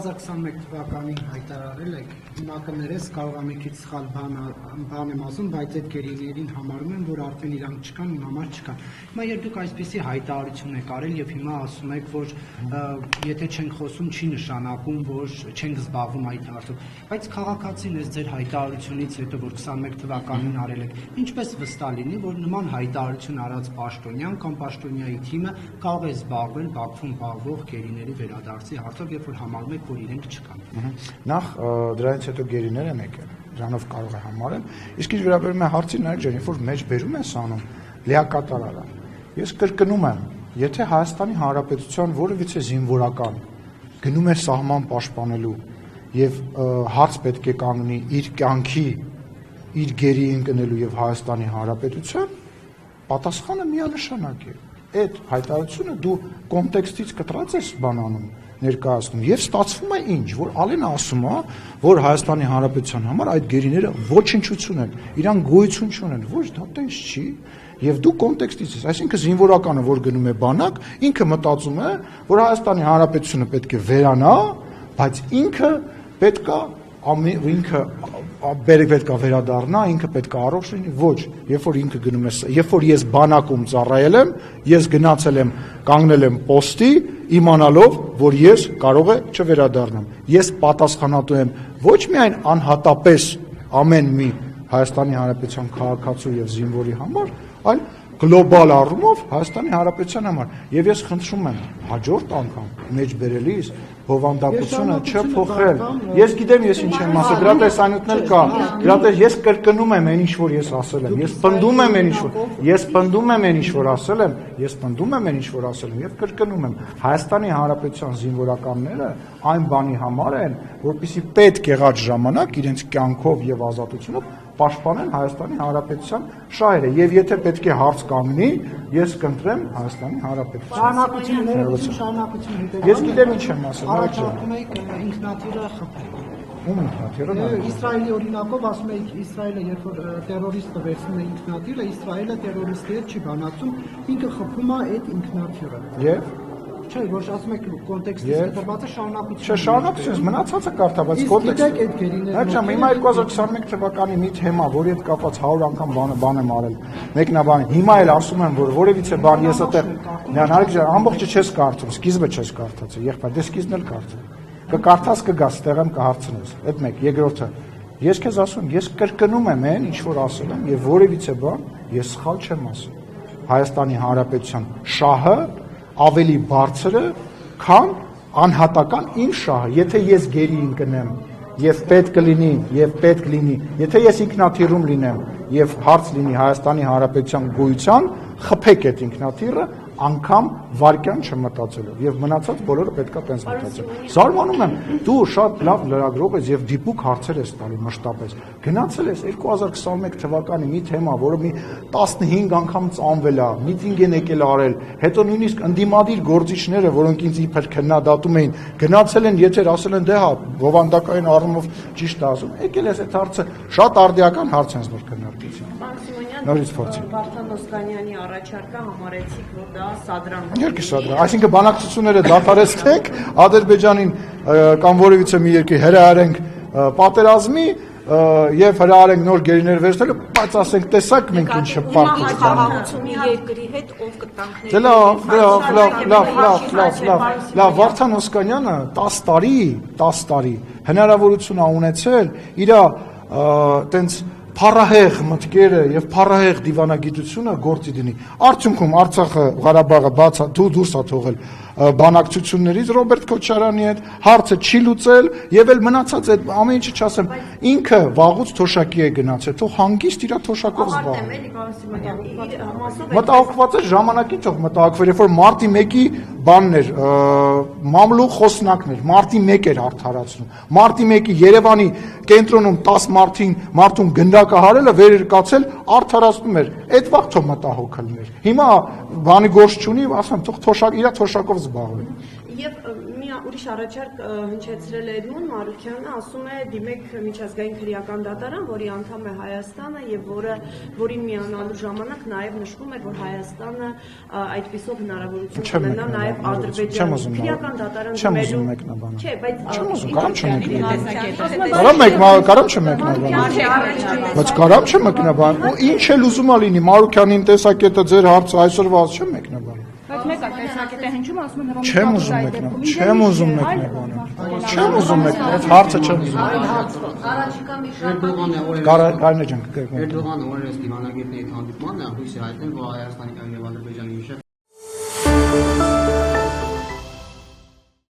2021 թվականին հայտարարել եք, հիմա կներես կարող է մի քիչ սխալ բան եմ ասում, բայց այդ գերիներին համարում եմ, որ արդեն իրանք չկան, իմ համար չկան։ Հիմա երբ դուք այսպիսի հայտարարություն եք արել եւ հիմա ասում եք, որ եթե չենք խոսում, չի նշանակում, որ չենք զբաղվում այդ հարցով, բայց քաղաքացին էս ձեր հայտարարությունից հետո, որ 21 թվականին արել եք, ինչպես վստահ լինի, որ նման հայտարարություն արած պաշտոնյան կամ պաշտոնյայի թիմը կարող է զբաղվել Բաքվում պահվող գերիների վերադարձի հարցով, երբ որ համարում եք, որ իրենք չկան։ Նախ դրանից հետո գերիներ են եկել, դրանով կարող է համարել, իսկ ինչ վերաբերում է հարցին, նայեք ջան, երբ որ մեջ բերում ես անում, լիակատար արա։ Ես կրկնում եմ, եթե Հայաստանի Հանրապետության որևիցե զինվորական գնում է սահման պաշտպանելու եւ հարց պետք է կանգնի իր կյանքի, իր գերի ընկնելու եւ Հայաստանի Հանրապետության, պատասխանը միանշանակ է։ Այդ հայտարարությունը դու կոնտեքստից կտրած ես բանանում ներկայացնում եւ ստացվում է ինչ, որ Ալենը ասում է, որ Հայաստանի Հանրապետության համար այդ գերիները ոչնչություն են, իրանք գոյություն չունեն, ոչ դա տենց չի, եւ դու կոնտեքստից ես, այսինքն զինվորականը, որ գնում է բանակ, ինքը մտածում է, որ Հայաստանի Հանրապետությունը պետք է վերանա, բայց ինքը պետք է ինքը պետք է վերադառնա, ինքը պետք է առողջ լինի, ոչ, երբ որ ինքը գնում է, երբ որ ես բանակում ծառայել եմ, ես գնացել եմ, կանգնել եմ պոստի, իմանալով, որ ես կարող է չվերադառնամ։ Ես պատասխանատու եմ ոչ միայն անհատապես ամեն մի Հայաստանի Հանրապետության քաղաքացու եւ զինվորի համար, այլ գլոբալ առումով Հայաստանի Հանրապետության համար։ Եվ ես խնդրում եմ հաջորդ անգամ մեջ բերելիս բովանդակությունը չփոխել։ Ես գիտեմ ես ինչ եմ ասել, դրա տեսանյութն էլ կա։ Դրա պես ես կրկնում եմ այն ինչ որ ես ասել եմ։ Ես պնդում եմ այն ինչ որ ասել եմ, ես պնդում եմ այն ինչ որ ասել եմ եւ կրկնում եմ։ Հայաստանի Հանրապետության զինվորականները այն բանի համար են, որպեսզի պետք եղած ժամանակ իրենց կյանքով եւ ազատությունով պաշտպանեն Հայաստանի Հանրապետության շահերը եւ եթե պետք է հարց կանգնի, ես կընտրեմ Հայաստանի Հանրապետությունը։ Ես գիտեմ ինչ եմ ասել, առաջարկում եք ինքնաթիռը խփել։ Ում ինքնաթիռը։ Իսրայելի օրինակով ասում եք Իսրայելը երբ որ տերորիստը վերցնում է ինքնաթիռը, Իսրայելը տերորիստի հետ չի բանակցում, ինքը խփում է այդ ինքնաթիռը։ Եվ չէ, ոչ ասում եք կոնտեքստից կտրվածը շարունակություն։ Չէ, շարունակություն, մնացածը կարդա, բայց կոնտեքստը։ Այո, հիմա 2021 թվականի մի թեմա, որի հետ կապված 100 անգամ բան եմ արել։ Մեկնաբան, հիմա էլ ասում եմ, որ որևիցե բան ես այդտեղ, նարեկ ջան, ամբողջը չես կարդում, սկիզբը չես կարդացել, եղբայր, դե սկիզբն էլ կարդա։ Կկարդաս կգաս, ստեղ եմ կհարցնես։ Այդ մեկ, երկրորդը։ Ես քեզ ասում, ես կրկնում եմ այն, ինչ որ ասել եմ, եւ որևիցե բան ես սխալ չեմ ասել։ Հայաստանի Հանրապետության շահը ավելի բարձր է, քան անհատական իմ շահը, եթե ես գերի ընկնեմ եւ պետք լինի, եթե ես ինքնաթիռում լինեմ եւ հարց լինի Հայաստանի Հանրապետության գոյության, խփեք այդ ինքնաթիռը անգամ վարկյան չմտածելով եւ մնացած բոլորը պետքա տենց մտածել։ Զարմանում եմ, դու շատ լավ լրագրող ես եւ դիպուկ հարցեր ես տալի մշտապես։ Գնացել ես 2021 թվականի մի թեմա, որը մի 15 անգամ ծանվել է, միտինգ են եկել արել, հետո նույնիսկ ընդդիմադիր գործիչները, որոնք ինձ իբր քննադատում էին, գնացել են եթեր ասել են դե հա, բովանդակային առումով ճիշտ է ասում։ Եկել ես այդ հարցը, շատ արդիական հարց են որ քննարկեցին։ Նորից փորձի։ Վարդան Օսկանյանի առաջարկը համարեցիք, որ դա սադրան։ Երկի սադրան, այսինքն բանակցությունները դադարեցեք, Ադրբեջանին կամ որևիցե մի երկրի հրահարենք պատերազմի եւ հրահարենք նոր գերիներ վերցնելու, բայց ասենք տեսակ մենք ինչը պարտք խաղաղությունի երկրի հետ ով կտանքների։ Լավ, Վարդան Օսկանյանը 10 տարի հնարավորություն ա ունեցել իր տենց փառահեղ մտքերը եւ փառահեղ դիվանագիտությունը գործի դնի։ Արդյունքում Արցախը, Ղարաբաղը բացա դուրս ա թողել բանակցություններից Ռոբերտ Քոչարյանի հետ, հարցը չի լուծել եւ էլ մնացած այդ ամեն ինչը չասեմ, ինքը վաղուց թոշակի է գնացել, թող հանգիստ իր թոշակով զբաղվի։ Մտահոգված է ժամանակի թող մտահոգվեր, երբ որ մարտի 1-ի բանն էր, մամլու խոսնակն էր, մարտի 1 էր արդարացնում։ Մարտի 1-ի Երևանի կենտրոնում 10 մարդուն գնդակահարելը վերերկացել արդարացնում էր։ Այդ վաղ թող մտահոգելն էր։ Հիմա բանի գործ չունի, ասեմ, թող իր թոշակով զբաղվի։ Եվ մի ուրիշ առաջարկ հնչեցրել է Էդմոն Մարուկյանը, ասում է դիմեք միջազգային քրեական դատարան, որի անդամ է Հայաստանը եւ որին միանալու ժամանակ նաեւ նշվում էր, որ Հայաստանը այդպիսով հնարավորություն կունենա նաեւ Ադրբեջանի քրեական դատարան դիմելու։ Չէ, բայց կարամ չմեկնաբան։ Բայց կարամ չմեկնաբան։ Ու ինչ էլ ուզում ա լինի, Մարուկյանին տեսակետը ձեր հարցը այսօրվա չեմ մեկնաբան։ Բայց մեկ է տեսակետը հնչում ասում են Չեմ ուզում մեկնաբան։ Չեմ ուզում մեկնաբան, հարցը չեմ ուզում։ Առաջիկա մի շաբաթ Կարինե ջան, Էրդողանը օրերս դիվանագետների հանդիպմանն է հույս է հայտնել, որ Հայաստանի եւ Ադրբեջանի միջեւ